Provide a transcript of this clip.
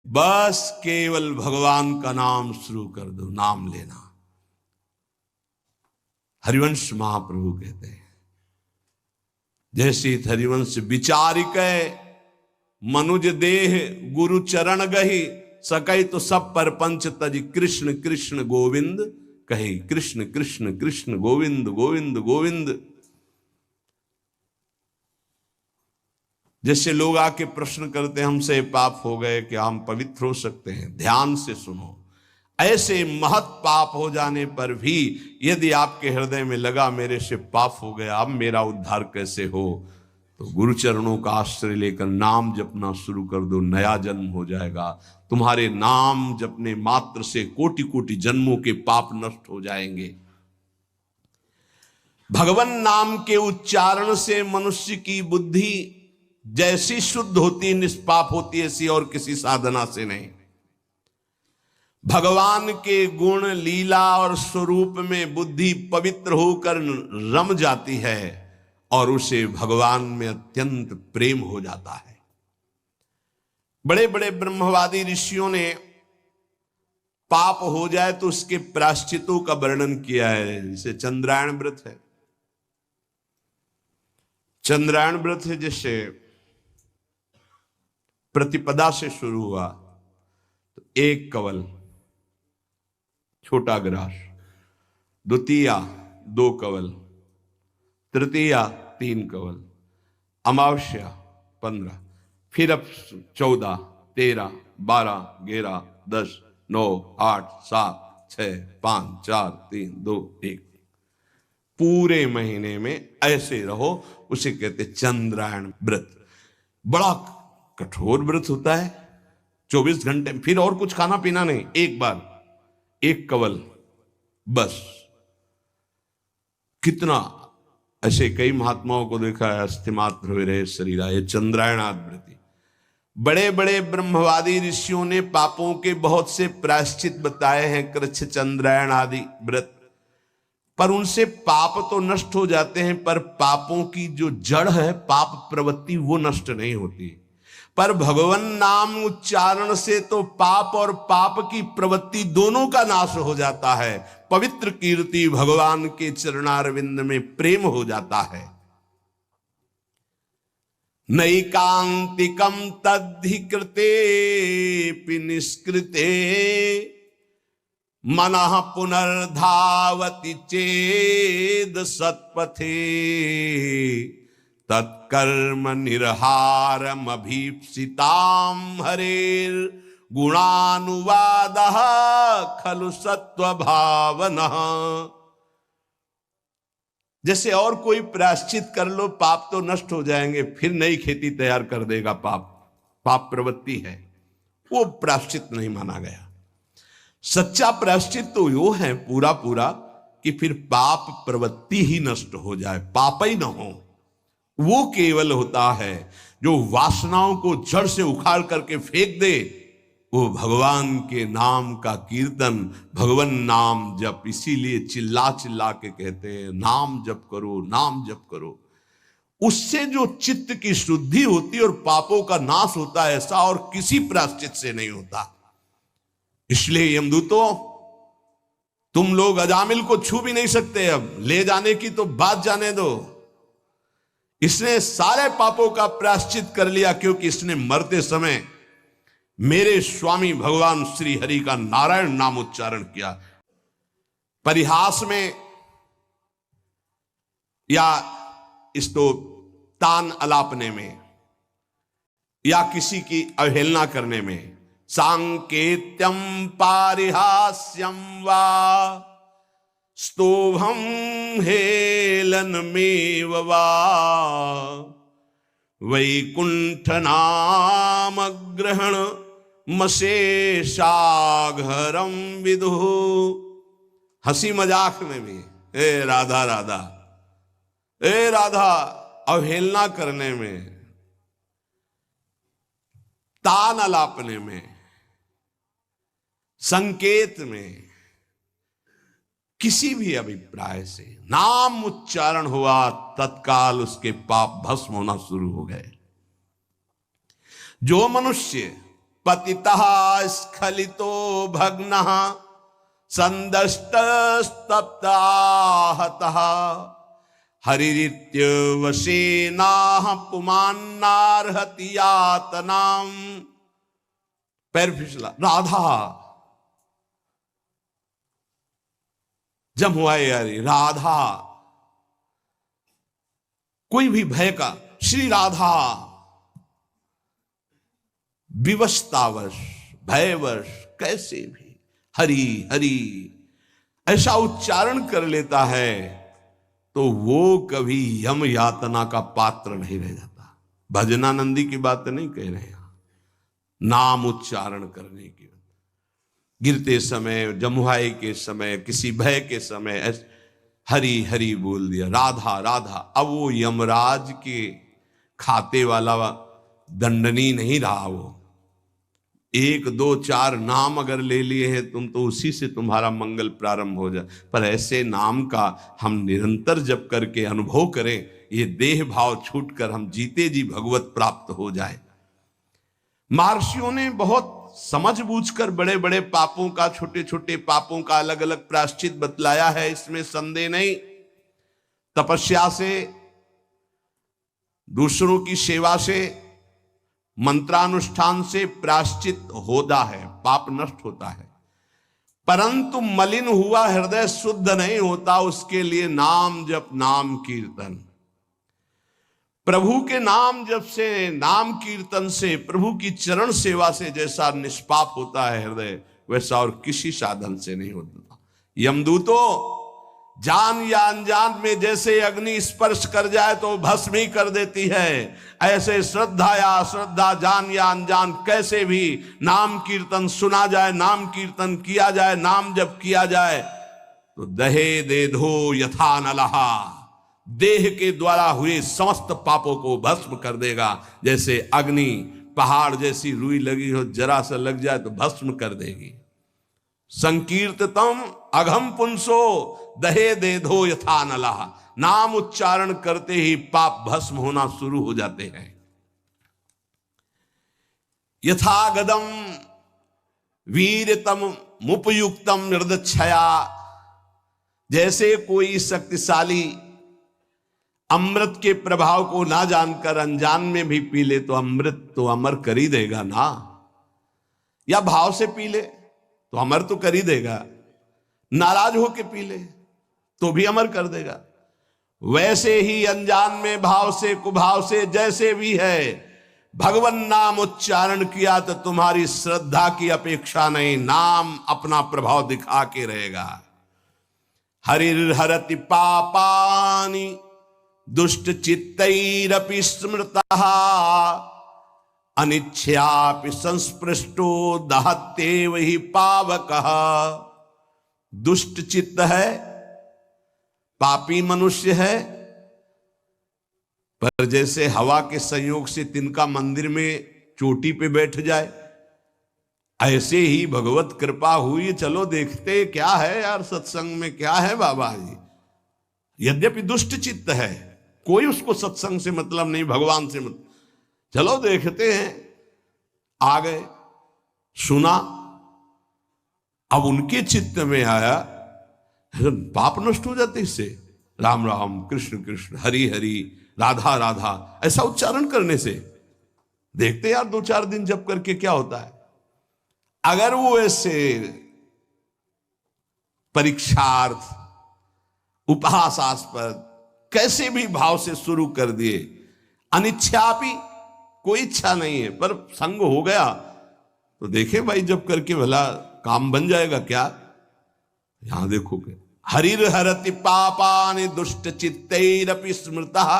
बस केवल भगवान का नाम शुरू कर दो, नाम लेना। हरिवंश महाप्रभु कहते हैं, जैसे हरिवंश विचारिक मनुज देह गुरु चरण गही, सकै तो सब परपंच तज कृष्ण कृष्ण गोविंद कहे। कृष्ण कृष्ण कृष्ण गोविंद गोविंद गोविंद। जैसे लोग आके प्रश्न करते हैं हमसे पाप हो गए, क्या हम पवित्र हो सकते हैं? ध्यान से सुनो, ऐसे महत् पाप हो जाने पर भी यदि आपके हृदय में लगा मेरे से पाप हो गया, अब मेरा उद्धार कैसे हो, तो गुरु चरणों का आश्रय लेकर नाम जपना शुरू कर दो, नया जन्म हो जाएगा। तुम्हारे नाम जपने मात्र से कोटि कोटि जन्मों के पाप नष्ट हो जाएंगे। भगवान नाम के उच्चारण से मनुष्य की बुद्धि जैसी शुद्ध होती, निष्पाप होती, ऐसी और किसी साधना से नहीं। भगवान के गुण लीला और स्वरूप में बुद्धि पवित्र होकर रम जाती है और उसे भगवान में अत्यंत प्रेम हो जाता है। बड़े बड़े ब्रह्मवादी ऋषियों ने पाप हो जाए तो उसके प्रायश्चितों का वर्णन किया है। जैसे चंद्रायण व्रत है, चंद्रायण व्रत है, जैसे प्रतिपदा से शुरू हुआ तो 1 कवल छोटा ग्रास, द्वितीया 2 कवल, तृतीया 3 कवल, अमावस्या 15, फिर अब 14, 13, 12, 11, 10, 9, 8, 7, 6, 5, 4, 3, 2, 1। पूरे महीने में ऐसे रहो, उसे कहते चंद्रायण व्रत। बड़ा कठोर व्रत होता है, 24 घंटे, फिर और कुछ खाना पीना नहीं, एक बार 1 कवल बस। कितना ऐसे कई महात्माओं को देखा है, अस्थिमात्र हुए रहे शरीर, ये चंद्रायणाद व्रति। बड़े बड़े ब्रह्मवादी ऋषियों ने पापों के बहुत से प्रायश्चित बताए हैं, कृच्छ चंद्रायण आदि व्रत, पर उनसे पाप तो नष्ट हो जाते हैं, पर पापों की जो जड़ है, पाप प्रवृत्ति, वो नष्ट नहीं होती। पर भगवान नाम उच्चारण से तो पाप और पाप की प्रवृत्ति दोनों का नाश हो जाता है। पवित्र कीर्ति भगवान के चरणारविंद में प्रेम हो जाता है। नैकांतिकम तद्धि कृते निष्कृते मनः पुनर्धावति चेद सत्पथे, तत्कर्म निर्हारम अभीप्सिताम हरेर गुणानुवादः खलु सत्व भावनः। जैसे और कोई प्रायश्चित कर लो, पाप तो नष्ट हो जाएंगे, फिर नई खेती तैयार कर देगा पाप, पाप प्रवृत्ति है, वो प्रायश्चित नहीं माना गया। सच्चा प्रायश्चित तो वो है पूरा पूरा कि फिर पाप प्रवृत्ति ही नष्ट हो जाए, पाप ही न हो। वो केवल होता है जो वासनाओं को जड़ से उखाड़ करके फेंक दे, वो भगवान के नाम का कीर्तन, भगवान नाम जप। इसीलिए चिल्ला चिल्ला के कहते हैं नाम जप करो, नाम जप करो। उससे जो चित्त की शुद्धि होती और पापों का नाश होता है, ऐसा और किसी प्रायश्चित से नहीं होता। इसलिए यमदूतों, तुम लोग अजामिल को छू भी नहीं सकते, अब ले जाने की तो बात जाने दो। इसने सारे पापों का प्रायश्चित कर लिया, क्योंकि इसने मरते समय मेरे स्वामी भगवान श्री हरि का नारायण नाम उच्चारण किया। परिहास में या इसको तान अलापने में या किसी की अवहेलना करने में, सांकेत्यम पारिहास्यम वा स्तोभम हेलनमेव वा वैकुंठ नाम ग्रहण मशेषाघरम विदु। हंसी मजाक में भी ए राधा राधा, ए राधा, अवहेलना करने में, तान अलापने में, संकेत में, किसी भी अभिप्राय से नाम उच्चारण हुआ, तत्काल उसके पाप भस्म होना शुरू हो गए। जो मनुष्य पतितः स्खलितो भग्नः संदष्टस्तप्ताहतः हरिरित्यवशेनाः पुमान्नार्हति यातनाम्। पैर फिसला। राधा जब हुआ यारी राधा, कोई भी भय का, श्री राधा विवशतावश भयवश कैसे भी हरि हरि ऐसा उच्चारण कर लेता है तो वो कभी यम यातना का पात्र नहीं रह जाता। भजनानंदी की बात नहीं कह रहे हैं, नाम उच्चारण करने की, गिरते समय, जमुहाई के समय, किसी भय के समय हरि हरि बोल दिया, राधा राधा। अब वो यमराज के खाते वाला दंडनी नहीं रहा। वो 1 2 4 नाम अगर ले लिए हैं तुम तो उसी से तुम्हारा मंगल प्रारंभ हो जाए। पर ऐसे नाम का हम निरंतर जप करके अनुभव करें, ये देह भाव छूटकर हम जीते जी भगवत प्राप्त हो जाए। महर्षियों ने बहुत समझ बूझकर बड़े बड़े पापों का, छोटे छोटे पापों का अलग अलग प्रायश्चित बतलाया है, इसमें संदेह नहीं। तपस्या से, दूसरों की सेवा से, मंत्रानुष्ठान से प्रायश्चित होता है, पाप नष्ट होता है। परंतु मलिन हुआ हृदय शुद्ध नहीं होता, उसके लिए नाम जप, नाम कीर्तन, प्रभु के नाम जप से, नाम कीर्तन से, प्रभु की चरण सेवा से जैसा निष्पाप होता है हृदय, वैसा और किसी साधन से नहीं होता। यमदूतों जान या अनजान में जैसे अग्नि स्पर्श कर जाए तो भस्म ही कर देती है, ऐसे श्रद्धा या अश्रद्धा, जान या अनजान कैसे भी नाम कीर्तन सुना जाए, नाम कीर्तन किया जाए, नाम जप किया जाए तो दहे दे धो यथा नलहा, देह के द्वारा हुए समस्त पापों को भस्म कर देगा। जैसे अग्नि पहाड़ जैसी रुई लगी हो, जरा सा लग जाए तो भस्म कर देगी। संकीर्ततम अघम पुंसो दहे दे धो यथा नलहा, नाम उच्चारण करते ही पाप भस्म होना शुरू हो जाते हैं। यथा गदम वीरतम मुपयुक्तम निर्दक्षया, जैसे कोई शक्तिशाली अमृत के प्रभाव को ना जानकर अनजान में भी पी ले तो अमृत तो अमर कर ही देगा ना, या भाव से पी ले तो अमर तो कर ही देगा, नाराज होके पी ले तो भी अमर कर देगा। वैसे ही अनजान में भाव से, कुभाव से, जैसे भी है, भगवान नाम उच्चारण किया तो तुम्हारी श्रद्धा की अपेक्षा नहीं, नाम अपना प्रभाव दिखा के रहेगा। हरिर्हरति पापानि दुष्ट चित्तैरपि स्मृतः अनिच्छयापि संस्पृष्टो दहत्येव हि पावकः। दुष्ट चित्त है, पापी मनुष्य है, पर जैसे हवा के संयोग से तिनका मंदिर में चोटी पे बैठ जाए, ऐसे ही भगवत कृपा हुई, चलो देखते क्या है यार, सत्संग में क्या है बाबा जी। यद्यपि दुष्ट चित्त है, कोई उसको सत्संग से मतलब नहीं, भगवान से मतलब, चलो देखते हैं। आ गए, सुना, अब उनके चित्त में आया, पाप नष्ट हो जाते इससे। राम राम, कृष्ण कृष्ण, हरि हरि, राधा राधा, ऐसा उच्चारण करने से देखते यार 2-4 दिन जप करके क्या होता है। अगर वो ऐसे परीक्षार्थ, उपहासास्पद, कैसे भी भाव से शुरू कर दिए, अनिच्छापि, कोई इच्छा नहीं है पर संग हो गया, तो देखे भाई जब करके भला काम बन जाएगा क्या। यहां देखोगे, हरिर्हरति पापानि दुष्ट चित्तैरपि स्मृतः